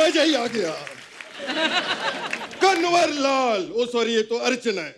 मजा ही आ गया। कन्वर लाल, ओ सॉरी ये तो अर्चना है।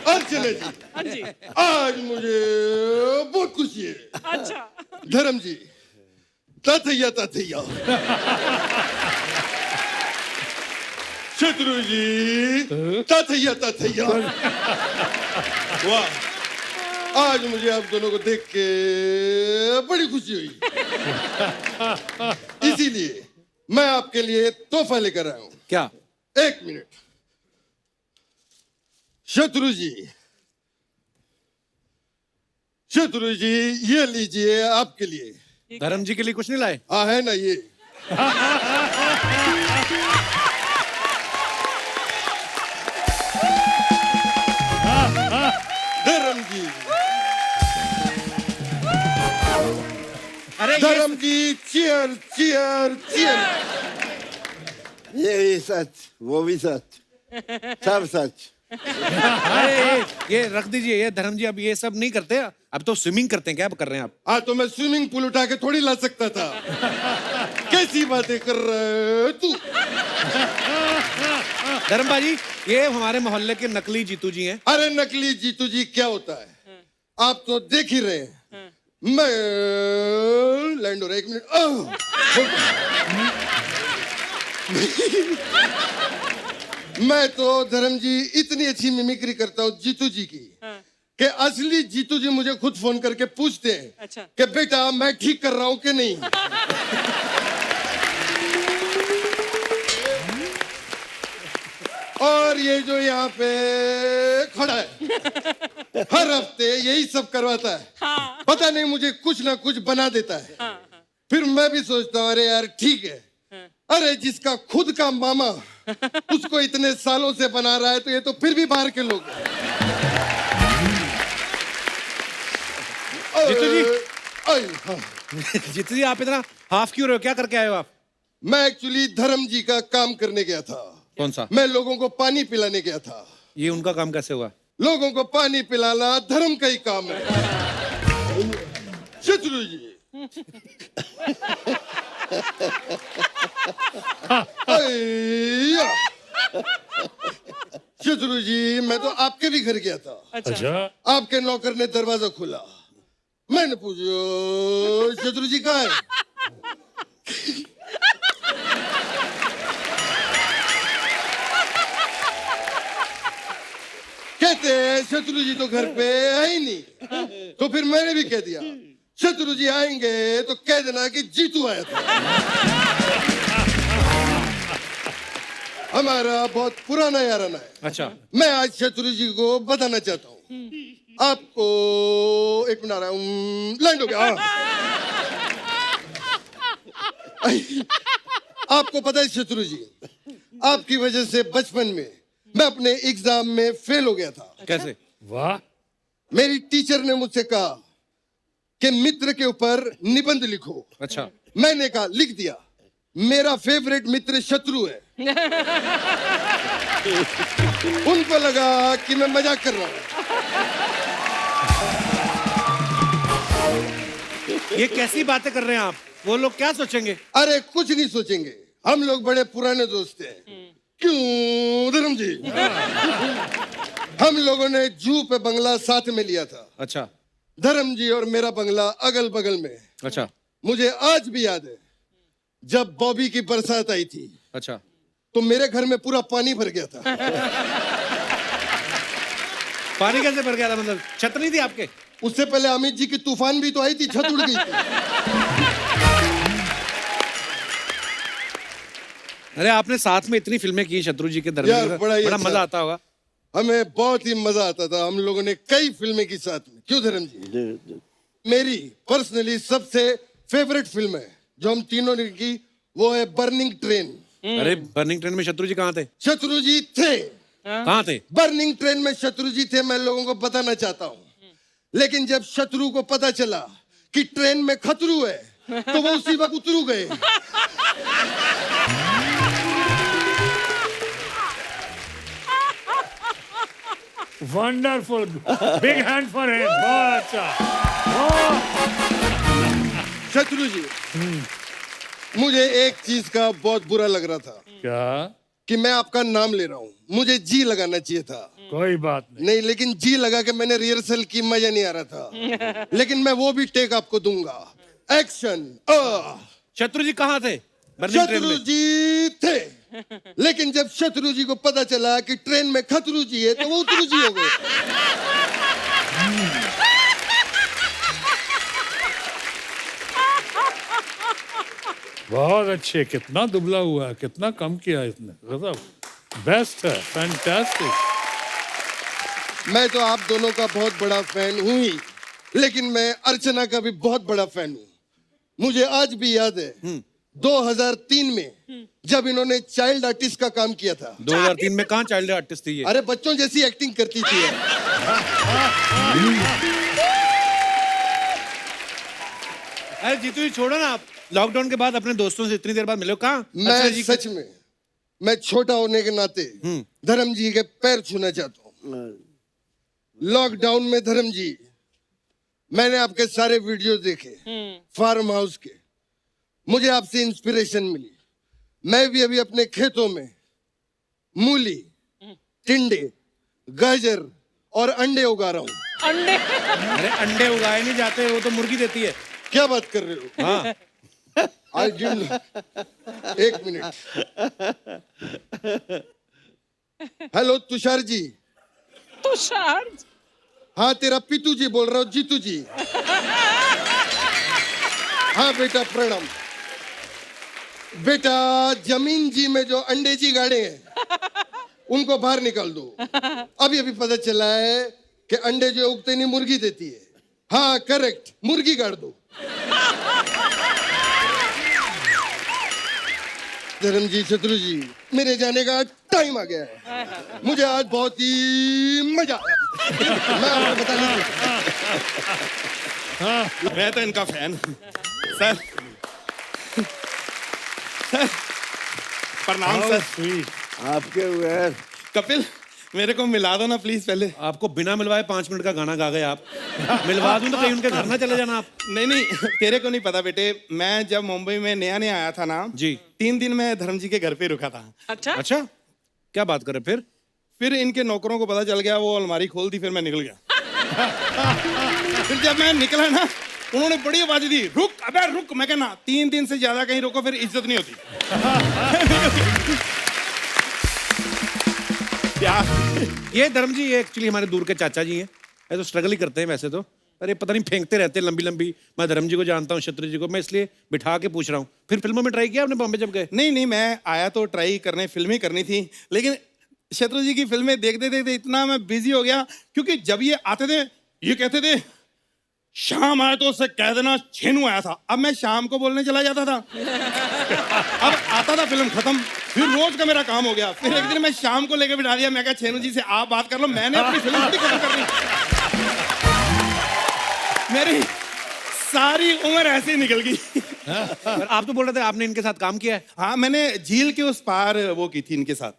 अर्चना जी, हाँ जी। आज मुझे बहुत खुशी है। अच्छा। धर्म जी, ताथैया ताथैया। शत्रु जी, ताथैया ताथैया। वाह, आज मुझे आप दोनों को देख के बड़ी खुशी हुई। इसीलिए मैं आपके लिए तोहफा लेकर आया हूं। क्या? 1 मिनट। शत्रु जी, शत्रु जी, ये लीजिए आपके लिए। धर्म जी के लिए कुछ नहीं लाए? हाँ है ना ये। धर्म जी, अरे धर्म जी, चीयर चीयर चीयर। ये भी सच, वो भी सच, सब सच। अरे ये रख दीजिए। ये धर्म जी अब ये सब नहीं करते, अब तो स्विमिंग करते हैं। क्या कर रहे हैं आप? हाँ तो मैं स्विमिंग पूल उठा के थोड़ी ला सकता था। कैसी बातें कर रहे तू? धर्म भाजी, ये हमारे मोहल्ले के नकली जीतू जी हैं। अरे नकली जीतू जी क्या होता है, आप तो देख ही रहे हैं। मैं लैंड हो रहा है, 1 मिनट। मैं तो धर्म जी इतनी अच्छी मिमिक्री करता हूँ जीतू जी की कि असली जीतू जी मुझे खुद फोन करके पूछते हैं अच्छा। कि बेटा मैं ठीक कर रहा हूँ कि नहीं। और ये जो यहाँ पे खड़ा है हर हफ्ते यही सब करवाता है। हाँ। पता नहीं मुझे कुछ ना कुछ बना देता है। फिर मैं भी सोचता हूँ अरे यार ठीक है। अरे जिसका खुद का मामा उसको इतने सालों से बना रहा है तो ये तो फिर भी बाहर के लोग हैं। जीतू जी। हाँ। जीतू जी आप इतना हाफ क्यों रहे हो? क्या करके आए हो आप? मैं एक्चुअली धर्म जी का काम करने गया था। कौन सा? मैं लोगों को पानी पिलाने गया था। ये उनका काम कैसे हुआ? लोगों को पानी पिलाना धर्म का ही काम है। शत्रु जी, शत्रु जी, मैं तो आपके भी घर गया था। अच्छा। आपके नौकर ने दरवाजा खोला। मैंने पूछा शत्रु जी कहाँ है? कहते हैं शत्रु जी तो घर पे है ही नहीं। तो फिर मैंने भी कह दिया शत्रु जी आएंगे तो कह देना कि जीतू आया था। हमारा बहुत पुराना याराना है। अच्छा। मैं आज शत्रु जी को बताना चाहता हूँ। आपको 1 मिनट आ रहा हूँ, लैंड हो गया। आपको पता है शत्रु जी, आपकी वजह से बचपन में मैं अपने एग्जाम में फेल हो गया था। कैसे? वाह। मेरी टीचर ने मुझसे कहा कि मित्र के ऊपर निबंध लिखो। अच्छा। मैंने कहा लिख दिया। मेरा फेवरेट मित्र शत्रु है। उनको लगा कि मैं मजाक कर रहा हूं। ये कैसी बातें कर रहे हैं आप? वो लोग क्या सोचेंगे? अरे कुछ नहीं सोचेंगे, हम लोग बड़े पुराने दोस्त हैं। क्यों धर्म जी? हम लोगों ने जू पे बंगला साथ में लिया था। अच्छा। धर्म जी और मेरा बंगला अगल बगल में। अच्छा। मुझे आज भी याद है जब बॉबी की बरसात आई थी। अच्छा। तो मेरे घर में पूरा पानी भर गया था। पानी कैसे भर गया था? मतलब छत नहीं थी आपके? उससे पहले अमित जी की तूफान भी तो आई थी, छत उड़ गई थी। अरे आपने साथ में इतनी फिल्में की शत्रु जी के यार, दरमियान, बड़ा ही बड़ा अच्छा। मजा आता होगा। हमें बहुत ही मजा आता था। हम लोगों ने कई फिल्में की साथ में। क्यों धर्म जी? मेरी पर्सनली सबसे फेवरेट फिल्म है जो हम तीनों ने की, वो है बर्निंग ट्रेन। अरे बर्निंग ट्रेन में शत्रु जी कहाँ थे? शत्रु जी थे। कहाँ थे? बर्निंग ट्रेन में शत्रु जी थे। मैं लोगों को बताना चाहता हूँ, लेकिन जब शत्रु को पता चला कि ट्रेन में खतरू है तो वो उसी वक्त उतरू गए। Wonderful, big hand for him. बहुत अच्छा। शत्रु जी, मुझे एक चीज का बहुत बुरा लग रहा था क्या? कि मैं आपका नाम ले रहा हूँ, मुझे जी लगाना चाहिए था। कोई बात नहीं। नहीं, लेकिन जी लगा के मैंने रिहर्सल की, मजा नहीं आ रहा था। लेकिन मैं वो भी टेक आपको दूंगा। एक्शन। शत्रु जी कहाँ थे? बर्निंग ट्रेन शत्रु में। जी थे, लेकिन जब शत्रु जी को पता चला कि ट्रेन में खतरू जी है तो वो उतरू जी हो गए। बहुत अच्छे। कितना दुबला हुआ है, कितना कम किया इसने। गजब, बेस्ट है, फैंटास्टिक। मैं तो आप दोनों का बहुत बड़ा फैन हूं ही, लेकिन मैं अर्चना का भी बहुत बड़ा फैन हूं। मुझे आज भी याद है 2003 में जब इन्होंने चाइल्ड आर्टिस्ट का काम किया था। 2003 में कहाँ चाइल्ड आर्टिस्ट थी ये? अरे बच्चों जैसी एक्टिंग करती थी ये। अरे जीतू जी छोड़ो ना आप। लॉकडाउन के बाद अपने दोस्तों से इतनी देर बाद मिले हो, कहाँ? मैं सच में, मैं छोटा होने के नाते धर्म जी के पैर छूना चाहता हूँ। लॉकडाउन में धर्म जी, मैंने आपके सारे वीडियो देखे फार्म हाउस के, मुझे आपसे इंस्पिरेशन मिली। मैं भी अभी अपने खेतों में मूली, टिंडे, गाजर और अंडे उगा रहा हूँ। अंडे? अरे अंडे उगाए नहीं जाते, वो तो मुर्गी देती है। क्या बात कर रहे हो? हाँ। आई गिव, एक मिनट। हेलो तुषार जी। तुषार? हाँ, तेरा पीतू जी बोल रहा हूँ, जीतू जी। हाँ बेटा प्रणाम। बेटा जमीन जी में जो अंडे जी गाड़े हैं उनको बाहर निकाल दो। अभी अभी पता चला है कि अंडे जो उगते नहीं मुर्गी देती है। हाँ करेक्ट, मुर्गी गाड़ दो। धर्म जी, शत्रु जी, मेरे जाने का टाइम आ गया है। मुझे आज बहुत ही मजा आया। मैं आपको बता नहीं सकता। मैं तो इनका फैन हूं। सर प्रणाम सर। स्वीट। आपके बगैर कपिल मेरे को मिला दो ना प्लीज पहले। आपको बिना मिलवाए 5 मिनट का गाना गा गए आप। मिलवा दूं तो कहीं उनके घर ना चले जाना आप। नहीं नहीं, तेरे को नहीं पता बेटे, मैं जब मुंबई में नया नया आया था ना जी। 3 दिन मैं धर्म जी के घर पे रुका था। अच्छा। अच्छा, क्या बात कर रहे फिर इनके नौकरों को पता चल गया, वो अलमारी खोल दी, फिर मैं निकल गया। फिर जब मैं निकला ना, उन्होंने बड़ी आवाज दी, रुक अबे रुक। मैं कहना 3 दिन से ज्यादा कहीं रुको फिर इज्जत नहीं होती। ये धर्म जी, ये एक्चुअली हमारे दूर के चाचा जी हैं। ये तो स्ट्रगल ही करते हैं वैसे तो। अरे पता नहीं फेंकते रहते हैं लंबी लंबी। मैं धर्म जी को जानता हूँ, शत्रु जी को, मैं इसलिए बिठा के पूछ रहा हूँ। फिर फिल्मों में ट्राई किया आपने बॉम्बे जब गए? नहीं नहीं, मैं आया तो ट्राई करने, फिल्में करनी थी, लेकिन शत्रु जी की फिल्में देखते देखते इतना मैं बिजी हो गया, क्योंकि जब ये आते थे ये कहते थे शाम आया तो उससे कह देना छेनू आया था। अब मैं शाम को बोलने चला जाता था। अब आता था फिल्म खत्म, फिर रोज का मेरा काम हो गया। फिर एक दिन मैं शाम को लेकर बिठा दिया, मैं कहा छेनू जी से आप बात कर लो, मैंने अपनी फिल्म थोड़ी खत्म करनी। मेरी सारी उम्र ऐसे ही निकल गई। पर आप तो बोल रहे थे आपने इनके साथ काम किया है। हाँ, मैंने झील के उस पार वो की थी इनके साथ।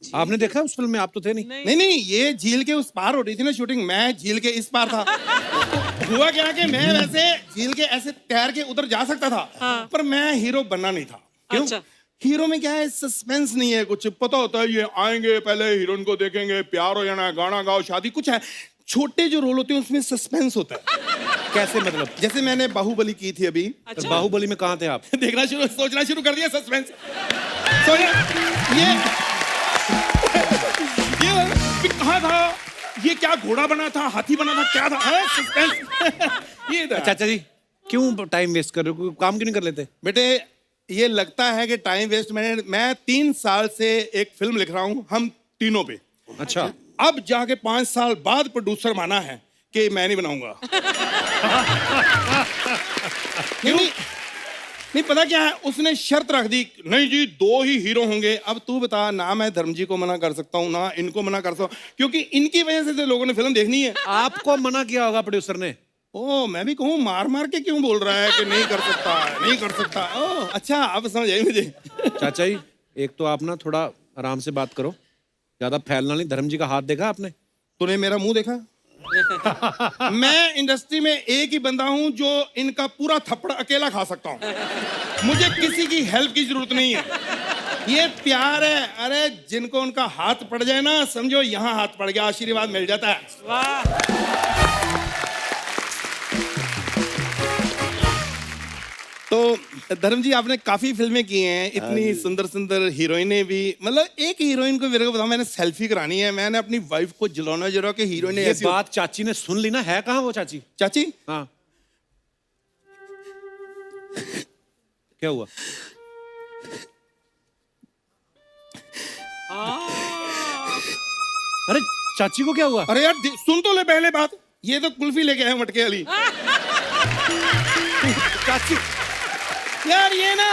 आपने देखा उस फिल्म में? आप तो थे नहीं। नहीं नहीं, ये झील के उस पार हो रही थी ना शूटिंग, मैं झील के इस पार था। तो हुआ क्या कि मैं वैसे झील के ऐसे तैर के उधर जा सकता था, पर मैं हीरो बनना नहीं था। क्यों? अच्छा। हीरो में क्या है, सस्पेंस नहीं है कुछ। पता होता है ये आएंगे, पहले हीरोइन को देखेंगे, प्यार हो जाना, गाना गाओ, शादी, कुछ है। छोटे जो रोल होते हैं उसमें सस्पेंस होता है। कैसे मतलब? जैसे मैंने बाहुबली की थी अभी। तो बाहुबली में कहाँ थे आप? देखना शुरू, सोचना शुरू कर दिया, सस्पेंस। ये कहाँ था, ये क्या घोड़ा बना था, हाथी बना था, क्या था? सस्पेंस। ये था। चाचा जी क्यों टाइम वेस्ट कर रहे हो? काम क्यों नहीं कर लेते? बेटे ये लगता है कि टाइम वेस्ट, मैं 3 साल से एक फिल्म लिख रहा हूँ, हम तीनों पे। अच्छा। अब जाके 5 साल बाद प्रोड्यूसर माना है कि मैं नहीं बनाऊंगा। क्यों? नहीं पता क्या है, उसने शर्त रख दी, नहीं जी 2 ही हीरो होंगे। अब तू बता, ना मैं धर्म जी को मना कर सकता हूँ, ना इनको मना कर सकता हूँ, क्योंकि इनकी वजह से तो लोगों ने फिल्म देखनी है। आपको मना किया होगा प्रोड्यूसर ने। ओ, मैं भी कहूँ मार मार के क्यों बोल रहा है कि नहीं कर सकता, नहीं कर सकता। ओ अच्छा, अब समझ आई मुझे। चाचा जी एक तो आप ना थोड़ा आराम से बात करो, ज्यादा फैलना नहीं। धर्म जी का हाथ देखा आपने? तूने मेरा मुंह देखा? मैं इंडस्ट्री में एक ही बंदा हूं जो इनका पूरा थप्पड़ अकेला खा सकता हूं। मुझे किसी की हेल्प की जरूरत नहीं है। ये प्यार है। अरे जिनको उनका हाथ पड़ जाए ना, समझो यहां हाथ पड़ गया, आशीर्वाद मिल जाता है। वाह। तो धर्म जी, आपने काफी फिल्में की हैं, इतनी सुंदर सुंदर हीरोइनें भी। मतलब एक हीरोइन को मेरे को बताओ, मैंने सेल्फी करानी है, मैंने अपनी वाइफ को जलाना जरा कि हीरोइन ये ऐसी बात चाची ने सुन ली ना, है कहाँ वो चाची? चाची हाँ, क्या हुआ? अरे चाची को क्या हुआ? अरे यार सुन तो ले पहले बात। ये तो कुल्फी लेके आए मटके वाली। चाची यार ये ना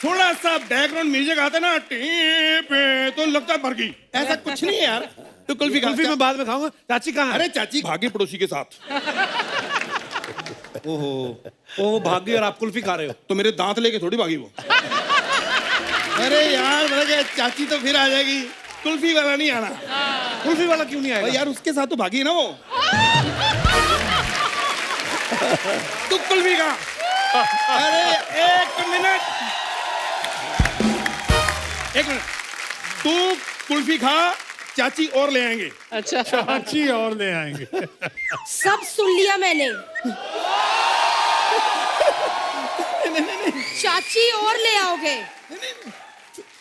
थोड़ा सा बैकग्राउंड म्यूजिक आता है ना, पे तो लगता है मर गई। ऐसा कुछ नहीं है यार। तो कुल्फी कुल्फी मैं बाद में खाऊंगा। चाची कहाँ है? अरे चाची भागी पड़ोसी के साथ। ओहो, वो भाग गई और आप कुल्फी खा रहे हो? तो मेरे दांत लेके थोड़ी भागी वो। अरे यार मतलब चाची तो फिर आ जाएगी, कुल्फी वाला नहीं आना। कुल्फी वाला क्यों नहीं आएगा? यार उसके साथ तो भागी है ना वो। तू कुल्फी खा। अरे एक मिनट तू कुल्फी खा, चाची और ले आएंगे। अच्छा, चाची और ले आएंगे। सब सुन लिया मैंने। चाची और ले आओगे?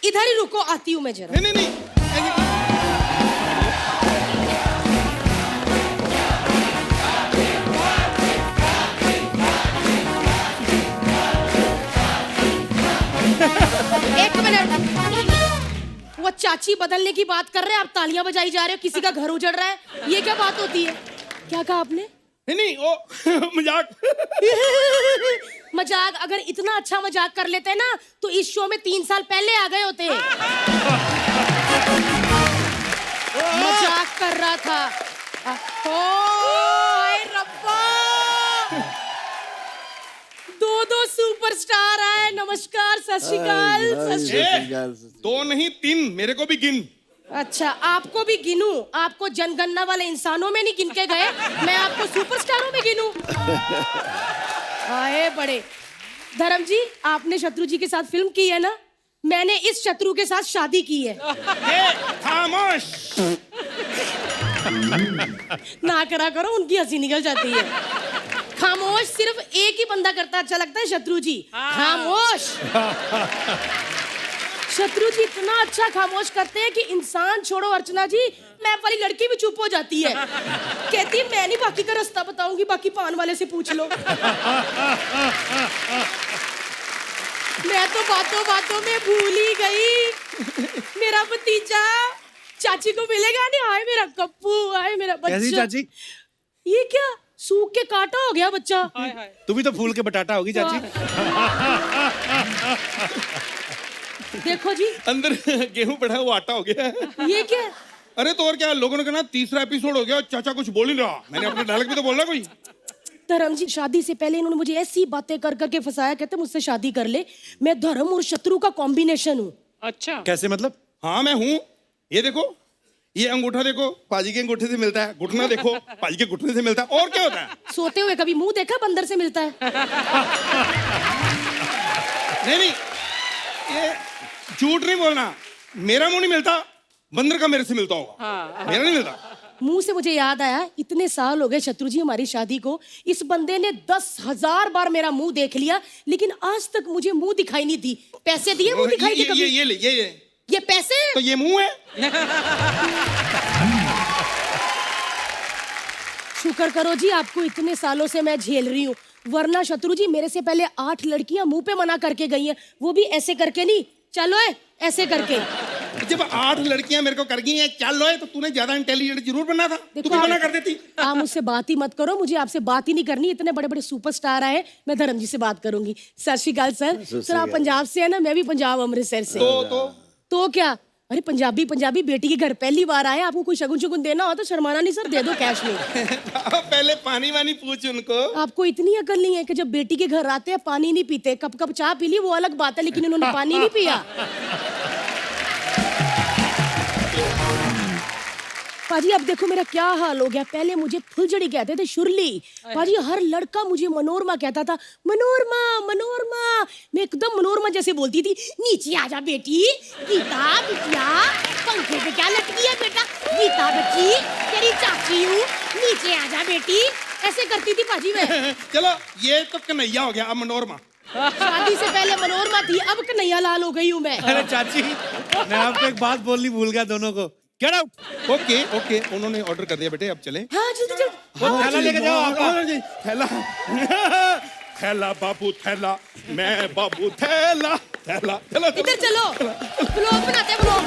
इधर ही रुको, आती हूँ मैं जरा। नहीं एक मिनट, वो चाची बदलने की बात कर रहे हैं, आप तालियां बजाई जा रहे हो, किसी का घर उजड़ रहा है, ये क्या बात होती है? क्या कहा आपने? नहीं ओ मजाक। मजाक? अगर इतना अच्छा मजाक कर लेते ना तो इस शो में 3 साल पहले आ गए होते। मजाक कर रहा था। हाय रब्बा, 2 सुपरस्टार आए। नमस्कार, सत श्री अकाल। सत श्री अकाल। 2 नहीं 3, मेरे को भी गिन। अच्छा, आपको भी गिनूं? आपको जनगणना वाले इंसानों में नहीं गिन के गए, मैं आपको सुपरस्टारों में गिनूं? आए बड़े। धर्म जी, आपने शत्रु जी के साथ फिल्म की है ना? मैंने इस शत्रु के साथ शादी की है। खामोश। ना करा करो, उनकी हंसी निकल जाती है। खामोश सिर्फ एक ही बंदा करता अच्छा लगता है, शत्रु जी। खामोश। शत्रु जी इतना अच्छा खामोश करते हैं कि इंसान छोड़ो, अर्चना जी मैं वाली लड़की भी चुप हो जाती है। कहती है मैं नहीं बाकी का रास्ता बताऊंगी, बाकी पान वाले से पूछ लो। मैं तो बातों बातों में भूल ही गई। मेरा भतीजा चाची को मिलेगा नहीं। आए मेरा कप्पू, आए मेरा बच्चा। कैसी चाची? ये क्या सूख के काटा हो गया बच्चा? तू भी तो फूल के बटाटा होगी चाची। देखो जी, अंदर गेहूं पड़ा है, वो आटा हो गया है। ये क्या? अरे तो और क्या, लोगों ने कहा 3रा एपिसोड हो गया, चाचा कुछ बोल ही रहा। मैंने अपने डायलॉग भी तो बोलना कोई। धर्म जी, शादी से पहले इन्होंने मुझे ऐसी बातें कर करके फंसाया, कहते मुझसे शादी कर ले, मैं धर्म और शत्रु का कॉम्बिनेशन हूँ। अच्छा, कैसे मतलब? हाँ मैं हूँ। ये देखो, ये अंगूठा देखो, पाजी के अंगूठे से मिलता है। घुटना देखो, पाजी के घुटने से मिलता है। और क्या होता है? सोते हुए कभी मुंह देखा बंदर से मिलता है? नहीं, ये झूठ नहीं बोलना। मेरा मुंह नहीं मिलता, बंदर का मेरे से मिलता होगा। मेरा नहीं मिलता। मुंह से मुझे याद आया, इतने साल हो गए शत्रु जी हमारी शादी को, इस बंदे ने 10,000 बार मेरा मुंह देख लिया, लेकिन आज तक मुझे मुंह दिखाई नहीं दी। पैसे दिए मुंह दिखाई दी कभी? ये ले, ये पैसे? तो ये मुंह है। शुक्र करो जी, आपको इतने सालों से मैं झेल रही हूँ, वरना शत्रु जी मेरे से पहले 8 लड़कियां मुंह पे मना करके गई हैं, वो भी ऐसे करके नहीं, चलो है ऐसे करके। जब 8 लड़कियां मेरे को कर गई हैं चल लो है, तो तूने ज्यादा इंटेलिजेंट जरूर बनना था। तू भी आप- मना कर देती। आप मुझसे बात ही मत करो, मुझे आपसे बात ही नहीं करनी। इतने बड़े बड़े सुपरस्टार आए, मैं धर्म जी से बात करूंगी। सत श्री अकाल सर। सर आप पंजाब से है ना? मैं भी पंजाब अमृतसर से। तो क्या? अरे पंजाबी बेटी के घर पहली बार आए, आपको कोई शगुन शगुन देना हो तो शर्माना नहीं सर, दे दो कैश में। पहले पानी वानी पूछ उनको। आपको इतनी अकल नहीं है कि जब बेटी के घर आते हैं पानी नहीं पीते? कप कप चाय पी ली वो अलग बात है, लेकिन इन्होंने पानी नहीं पिया। पाजी अब देखो मेरा क्या हाल हो गया। पहले मुझे फुलझड़ी कहते थे, शुरली। पाजी हर लड़का मुझे मनोरमा कहता था, मनोरमा मनोरमा। मैं एकदम मनोरमा जैसे बोलती थी। नीचे आजा बेटी, गीता बिटिया, पंखे पे क्या लटकी है बेटा, गीता बच्ची तेरी चाची हूँ, नीचे आजा बेटी, ऐसे करती थी पाजी मैं। चलो ये तो कन्हैया हो गया, अब मनोरमा। शादी से पहले मनोरमा थी, अब कन्हैया लाल हो गई हूँ मैं। अरे चाची, मैं आपको एक बात बोलनी भूल गया दोनों को। Get out. ओके ओके, उन्होंने ऑर्डर कर दिया बेटे, अब चले। हाँ जल्दी जल्दी। वो थैला लेके जाओ आपका। थैला थैला बाबू थैला, मैं बाबू थैला थैला। चलो इधर चलो, ब्लॉग बनाते हैं ब्लॉग।